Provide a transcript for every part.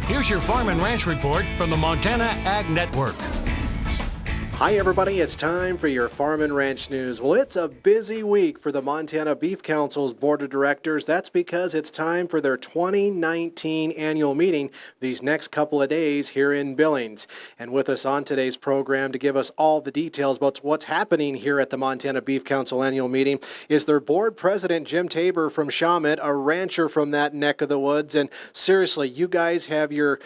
Here's your Farm and Ranch Report from the Montana Ag Network. Hi everybody, it's time for your Farm and Ranch News. Well, it's a busy week for the Montana Beef Council's Board of Directors. That's because it's time for their 2019 annual meeting these next couple of days here in Billings. And with us on today's program to give us all the details about what's happening here at the Montana Beef Council annual meeting is their board president, Jim Tabor from Shawmut, a rancher from that neck of the woods. And seriously, you guys have your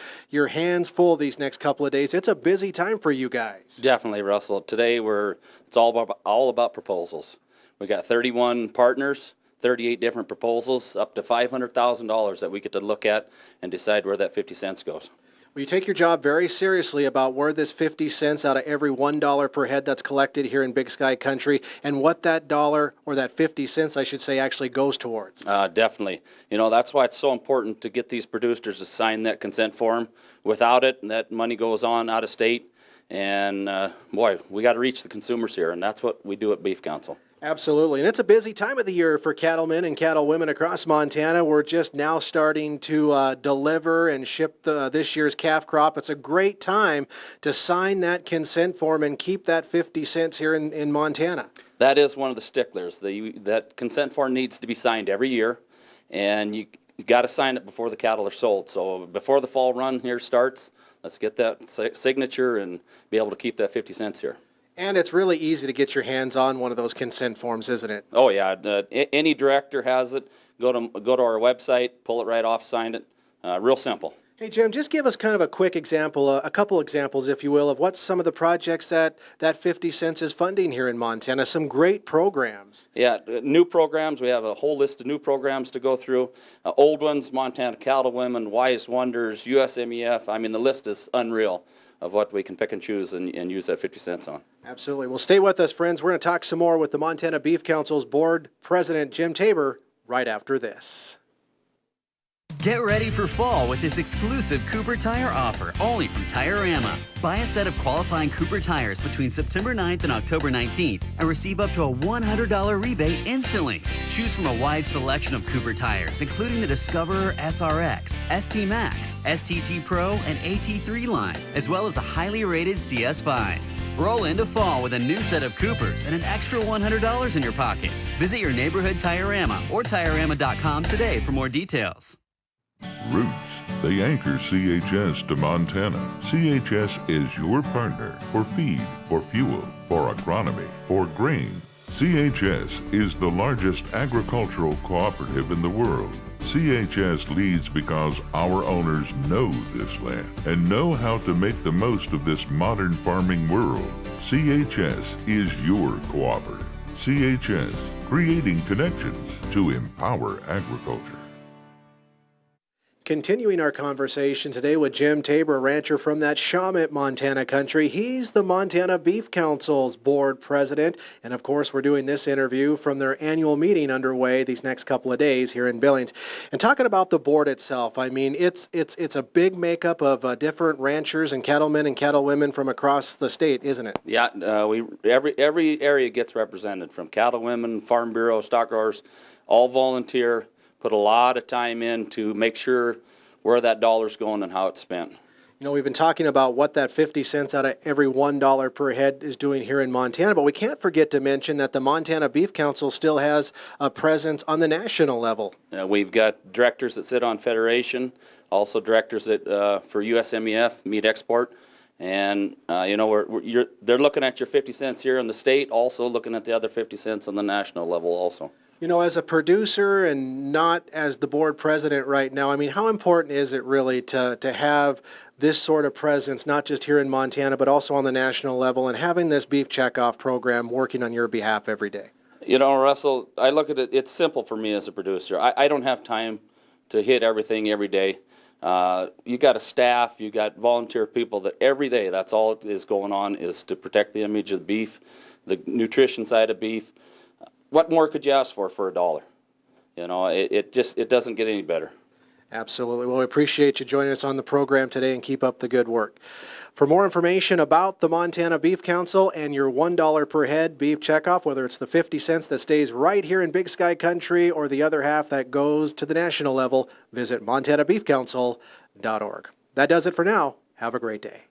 hands full these next couple of days. It's a busy time for you guys. Definitely, Russell. Today it's all about proposals. We got 31 partners, 38 different proposals, up to $500,000 that we get to look at and decide where that 50 cents goes. Well, you take your job very seriously about where this 50 cents out of every $1 per head that's collected here in Big Sky Country and what that dollar, or that 50 cents, I should say, actually goes towards. Definitely. That's why it's so important to get these producers to sign that consent form. Without it, that money goes on out of state. And boy, we got to reach the consumers here, and that's what we do at Beef Council. Absolutely, and it's a busy time of the year for cattlemen and cattlewomen across Montana. We're just now starting to deliver and ship this year's calf crop. It's a great time to sign that consent form and keep that 50 cents here in Montana. That is one of the sticklers. That consent form needs to be signed every year, and you got to sign it before the cattle are sold. So before the fall run here starts, let's get that signature and be able to keep that 50 cents here. And it's really easy to get your hands on one of those consent forms, isn't it? Oh yeah, any director has it. Go to our website, pull it right off, sign it. Real simple. Hey Jim, just give us kind of a quick example, a couple examples, if you will, of what some of the projects that 50 cents is funding here in Montana. Some great programs. Yeah, new programs. We have a whole list of new programs to go through. Old ones, Montana Cattlewomen, Wise Wonders, USMEF. I mean, the list is unreal of what we can pick and choose and use that 50 cents on. Absolutely. Well, stay with us, friends. We're going to talk some more with the Montana Beef Council's board president, Jim Tabor, right after this. Get ready for fall with this exclusive Cooper Tire offer only from Tire-Rama. Buy a set of qualifying Cooper tires between September 9th and October 19th and receive up to a $100 rebate instantly. Choose from a wide selection of Cooper tires, including the Discoverer SRX, ST Max, STT Pro, and AT3 line, as well as a highly rated CS5. Roll into fall with a new set of Coopers and an extra $100 in your pocket. Visit your neighborhood Tire-Rama or TireRama.com today for more details. Roots, they anchor CHS to Montana. CHS is your partner for feed, for fuel, for agronomy, for grain. CHS is the largest agricultural cooperative in the world. CHS leads because our owners know this land and know how to make the most of this modern farming world. CHS is your cooperative. CHS, creating connections to empower agriculture. Continuing our conversation today with Jim Tabor, a rancher from that Shawmut, Montana country. He's the Montana Beef Council's board president. And of course, we're doing this interview from their annual meeting underway these next couple of days here in Billings. And talking about the board itself, I mean, it's a big makeup of different ranchers and cattlemen and cattlewomen from across the state, isn't it? Yeah, every area gets represented, from cattlewomen, farm bureau, stock growers, all volunteer. Put a lot of time in to make sure where that dollar's going and how it's spent. You know, we've been talking about what that 50 cents out of every $1 per head is doing here in Montana, but we can't forget to mention that the Montana Beef Council still has a presence on the national level. We've got directors that sit on Federation, also directors that for USMEF, Meat Export, and they're looking at your 50 cents here in the state, also looking at the other 50 cents on the national level also. You know, as a producer and not as the board president right now, I mean, how important is it really to have this sort of presence, not just here in Montana, but also on the national level, and having this beef checkoff program working on your behalf every day? You know, Russell, I look at it, it's simple for me as a producer. I don't have time to hit everything every day. You got a staff, you got volunteer people that every day, that's all is going on, is to protect the image of the beef, the nutrition side of beef. What more could you ask for $1? You know, it doesn't get any better. Absolutely. Well, we appreciate you joining us on the program today, and keep up the good work. For more information about the Montana Beef Council and your $1 per head beef checkoff, whether it's the 50 cents that stays right here in Big Sky Country or the other half that goes to the national level, visit montanabeefcouncil.org. That does it for now. Have a great day.